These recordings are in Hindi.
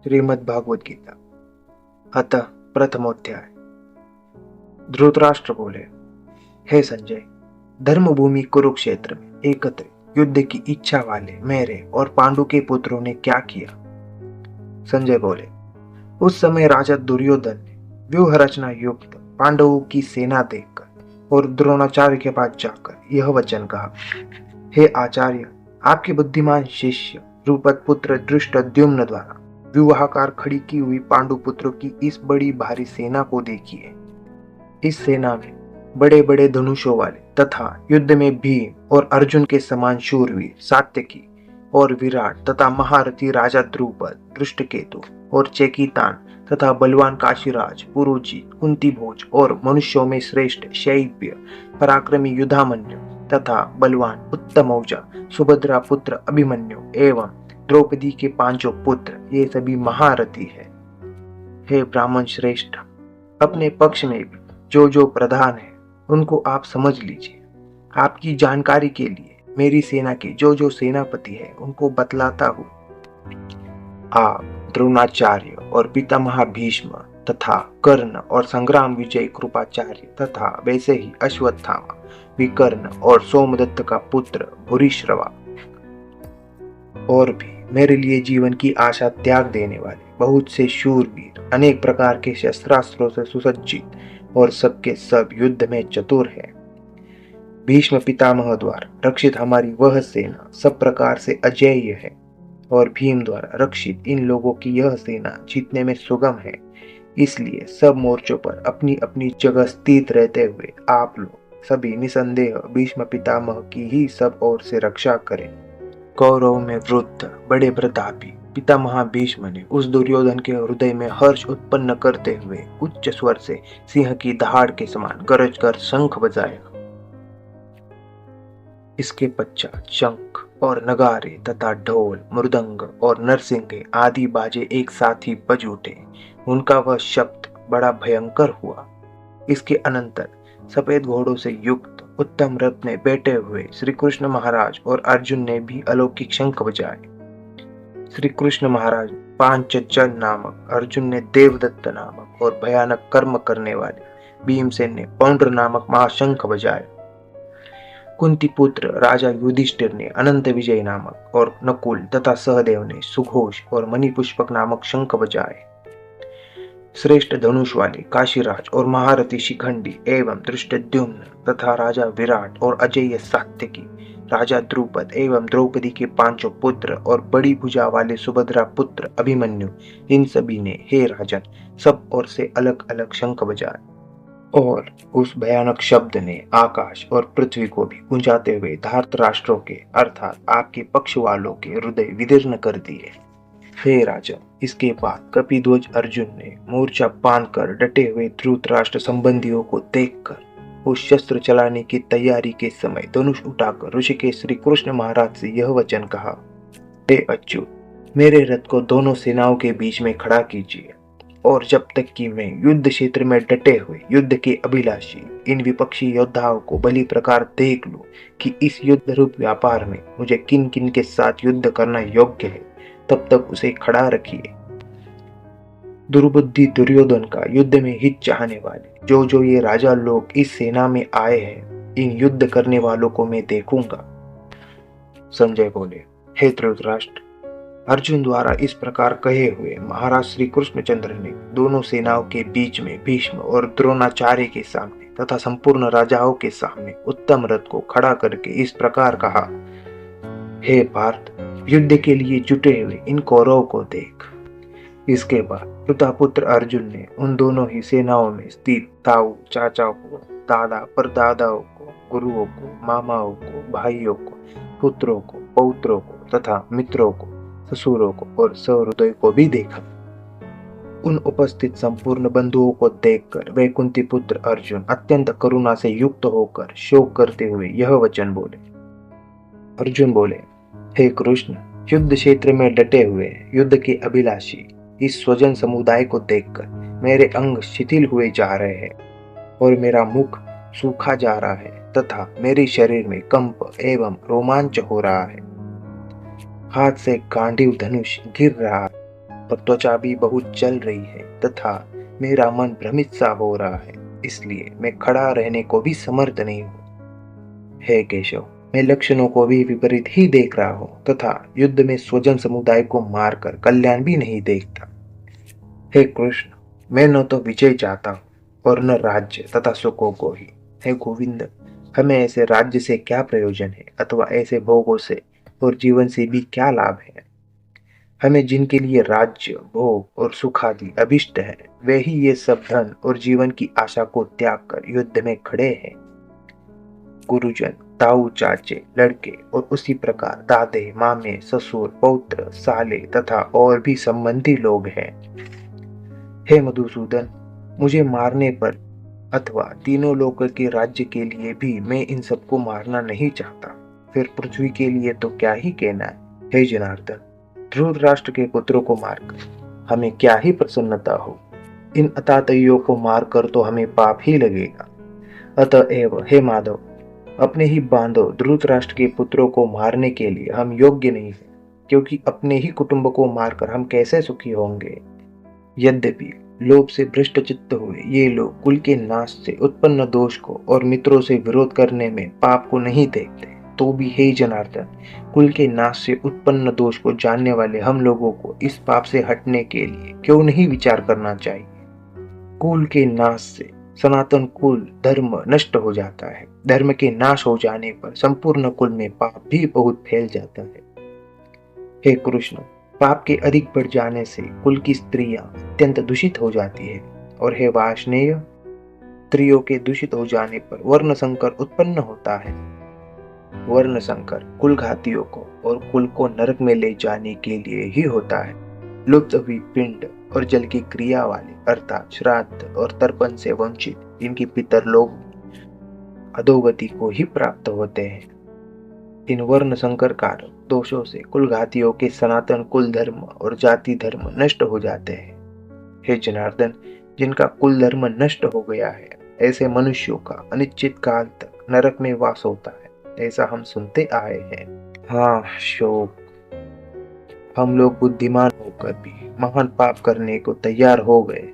श्रीमद् भागवत गीता। अतः प्रथमोध्याय। धृतराष्ट्र बोले, हे संजय, धर्मभूमि कुरुक्षेत्र में एकत्र युद्ध की इच्छा वाले मेरे और पांडु के पुत्रों ने क्या किया? संजय बोले, उस समय राजा दुर्योधन ने व्यूह रचना युक्त पांडवों की सेना देखकर और द्रोणाचार्य के पास जाकर यह वचन कहा, हे आचार्य, आपके बुद्धिमान शिष्य द्रुपद पुत्र धृष्टद्युम्न द्वारा व्यूहाकार खड़ी की हुई पांडु पुत्रों की इस बड़ी भारी सेना को देखिए। इस सेना में बड़े बड़े धनुषों वाले तथा युद्ध में भीम और अर्जुन के समान शूरवीर सात्यकी और विराट तथा महारथी राजा द्रुपद, धृष्टकेतु और चेकितान तथा बलवान काशीराज, पुरुजी, कुंती भोज और मनुष्यों में श्रेष्ठ शैब्य पराक्रमी युधामन्यु तथा बलवान उत्तमौजा सुभद्रा पुत्र अभिमन्यु एवं द्रौपदी के पांचों पुत्र, ये सभी महारथी है। हे ब्राह्मण श्रेष्ठ, अपने पक्ष में भी जो प्रधान है उनको आप समझ लीजिए। आपकी जानकारी के लिए मेरी सेना के जो सेनापति है उनको बतलाता हूँ। आप द्रोणाचार्य और पितामह भीष्म तथा कर्ण और संग्राम विजय कृपाचार्य तथा वैसे ही अश्वत्थामा, विकर्ण और सोमदत्त का पुत्र भूरिश्रवा और भी मेरे लिए जीवन की आशा त्याग देने वाले बहुत से शूरवीर, अनेक प्रकार के शस्त्रास्त्रों से सुसज्जित और सबके सब युद्ध में चतुर है। भीष्म पितामह द्वारा रक्षित हमारी वह सेना सब प्रकार से अजेय है और भीम द्वारा रक्षित इन लोगों की यह सेना जीतने में सुगम है। इसलिए सब मोर्चों पर अपनी अपनी जगह स्थित रहते हुए आप लोग सभी निसंदेह भीष्म पितामह की ही सब ओर से रक्षा करें। कौरव में वृद्ध बड़े प्रतापी पितामह भीष्म ने उस दुर्योधन के हृदय में हर्ष उत्पन्न करते हुए उच्च स्वर से सिंह की दहाड़ के समान गरज कर शंख बजाया। इसके पश्चात शंख और नगारे तथा ढोल, मृदंग और नरसिंगे आदि बाजे एक साथ ही बज उठे। उनका वह शब्द बड़ा भयंकर हुआ। इसके अनंतर सफेद घोड़ों से युक्त उत्तम रथ में बैठे हुए श्री कृष्ण महाराज और अर्जुन ने भी अलौकिक शंख बजाए। श्री कृष्ण महाराज पांचजन नामक, अर्जुन ने देवदत्त नामक और भयानक कर्म करने वाले भीमसेन ने पौंड्र नामक महाशंख बजाए। कुंती पुत्र राजा युधिष्ठिर ने अनंत विजय नामक और नकुल तथा सहदेव ने सुघोष और मणिपुष्पक नामक शंख बजाए। श्रेष्ठ धनुष वाले काशीराज और महारथी शिखंडी एवं धृष्टद्युम्न तथा राजा विराट और अजेय सात्यकी, राजा द्रुपद एवं द्रौपदी के पांचों पुत्र और बड़ी भुजा वाले सुभद्रा पुत्र अभिमन्यु, इन सभी ने हे राजन सब ओर से अलग अलग शंख बजाए और उस भयानक शब्द ने आकाश और पृथ्वी को भी गूंजाते हुए धृतराष्ट्रों के अर्थात आपके पक्ष वालों के हृदय विदीर्ण कर दिए। हे राजन, इसके बाद कपिध्वज अर्जुन ने मोर्चा बांधकर डटे हुए धृतराष्ट्र संबंधियों को देखकर उस शस्त्र चलाने की तैयारी के समय धनुष उठाकर ऋषिकेश श्री कृष्ण महाराज से यह वचन कहा, हे अच्युत, मेरे रथ को दोनों सेनाओं के बीच में खड़ा कीजिए और जब तक कि मैं युद्ध क्षेत्र में डटे हुए युद्ध के अभिलाषी इन विपक्षी योद्धाओं को भली प्रकार देख लूं कि इस युद्ध रूप व्यापार में मुझे किन किन के साथ युद्ध करना योग्य है, तब तक उसे खड़ा रखिए। दुर्बुद्धि दुर्योधन का युद्ध में हित चाहने वाले जो ये राजा लोग इस सेना में आए हैं, इन युद्ध करने वालों को मैं देखूंगा। संजय बोले, हे धृतराष्ट्र, अर्जुन द्वारा इस प्रकार कहे हुए महाराज श्री कृष्णचंद्र ने दोनों सेनाओं के बीच में भीष्म और द्रोणाचार्य के सामने तथा संपूर्ण राजाओं के सामने उत्तम रथ को खड़ा करके इस प्रकार कहा, हे पार्थ, युद्ध के लिए जुटे हुए इन कौरवों को देख। इसके बाद प्रतापुत्र अर्जुन ने उन दोनों ही सेनाओं में स्थित ताऊ, चाचाओं को, दादा परदादाओं को, गुरुओं को, मामाओं को, भाइयों को, पुत्रों को, पौत्रों को तथा मित्रों को, ससुरों को और सहृदय को भी देखा। उन उपस्थित संपूर्ण बंधुओं को देखकर वे कुंती पुत्र अर्जुन अत्यंत करुणा से युक्त होकर शोक करते हुए यह वचन बोले। अर्जुन बोले, हे कृष्ण, युद्ध क्षेत्र में डटे हुए युद्ध के अभिलाषी इस स्वजन समुदाय को देखकर मेरे अंग शिथिल हुए जा रहे हैं और मेरा मुख सूखा जा रहा है तथा मेरे शरीर में कंप एवं रोमांच हो रहा है। हाथ से गांडीव धनुष गिर रहा है और त्वचा भी बहुत जल रही है तथा मेरा मन भ्रमित सा हो रहा है, इसलिए मैं खड़ा रहने को भी समर्थ नहीं हूँ। हे केशव, मैं लक्षणों को भी विपरीत ही देख रहा हूँ तथा युद्ध में स्वजन समुदाय को मारकर कल्याण भी नहीं देखता। हे कृष्ण, मैं न तो विजय चाहता हूँ और न राज्य तथा सुखों को ही। हे गोविंद, हमें ऐसे राज्य से क्या प्रयोजन है अथवा ऐसे भोगों से और जीवन से भी क्या लाभ है। हमें जिनके लिए राज्य, भोग और सुख आदि अभिष्ट है, वे ही ये सब धन और जीवन की आशा को त्याग कर युद्ध में खड़े हैं। गुरुजन, ताऊ, चाचे, लड़के और उसी प्रकार दादे, मामे, ससुर, पौत्र, साले तथा और भी संबंधी लोग हैं। हे मधुसूदन, मुझे मारने पर अथवा तीनों लोकों के राज्य के लिए भी मैं इन सबको मारना नहीं चाहता। फिर पृथ्वी के लिए तो क्या ही कहना है। हे जनार्दन, ध्रुव राष्ट्र के पुत्रों को मारकर हमें क्या ही प्रसन्नता हो। इन अतातइयों को मारकर तो हमें पाप ही लगेगा। अतएव हे माधव, अपने ही बांधो धृतराष्ट्र के पुत्रों को मारने के लिए हम योग्य नहीं है, क्योंकि अपने ही कुटुंब को मारकर हम कैसे सुखी होंगे। यद्यपि लोभ से भ्रष्ट चित्त हुए ये लोग कुल के नाश से उत्पन्न दोष को और मित्रों से विरोध करने में पाप को नहीं देखते, तो भी हे जनार्दन, कुल के नाश से उत्पन्न दोष को जानने वाले हम लोगों को इस पाप से हटने के लिए क्यों नहीं विचार करना चाहिए। कुल के नाश से सनातन कुल धर्म नष्ट हो जाता है। धर्म के नाश हो जाने पर संपूर्ण कुल में पाप भी बहुत फैल जाता है। हे कृष्ण, पाप के अधिक बढ़ जाने से कुल की स्त्रियां अत्यंत दूषित हो जाती है, और हे वार्ष्णेय, स्त्रियों के दूषित हो जाने पर वर्ण संकर उत्पन्न होता है। वर्ण संकर कुल घातियों को और कुल को नरक में ले जाने के लिए ही होता है। लुप्त हुई पिंड और जल की क्रिया वाले अर्थात श्राद्ध और तर्पण से वंचित इनकी पितर लोग अधोगति को ही प्राप्त होते हैं। इन वर्ण संकर कारक दोषों से कुलघातियों के सनातन कुल धर्म और जाति धर्म नष्ट हो जाते हैं। हे जनार्दन, जिनका कुल धर्म नष्ट हो गया है, ऐसे मनुष्यों का अनिश्चित काल तक नरक में वास होता है, ऐसा हम सुनते आए हैं। हाँ शोक, हम लोग बुद्धिमान होकर भी महान पाप करने को तैयार हो गए,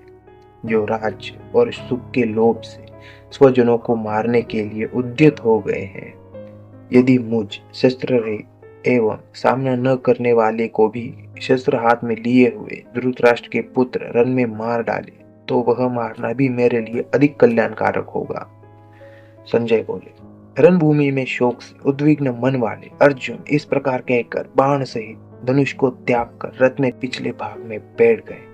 जो राज्य और सुख के लोभ से स्वजनों को मारने के लिए उद्यत हो गए हैं। यदि मुझ शस्त्र रहित एवं सामना न करने वाले को भी शस्त्र हाथ में लिए हुए धृतराष्ट्र के पुत्र रण में मार डाले, तो वह मारना भी मेरे लिए अधिक कल्याणकारक होगा। संजय बोले, रणभूमि में शोक से उद्विग्न मन वाले अर्जुन इस प्रकार कहकर बाण सहित धनुष को त्याग कर रथ में पिछले भाग में बैठ गए।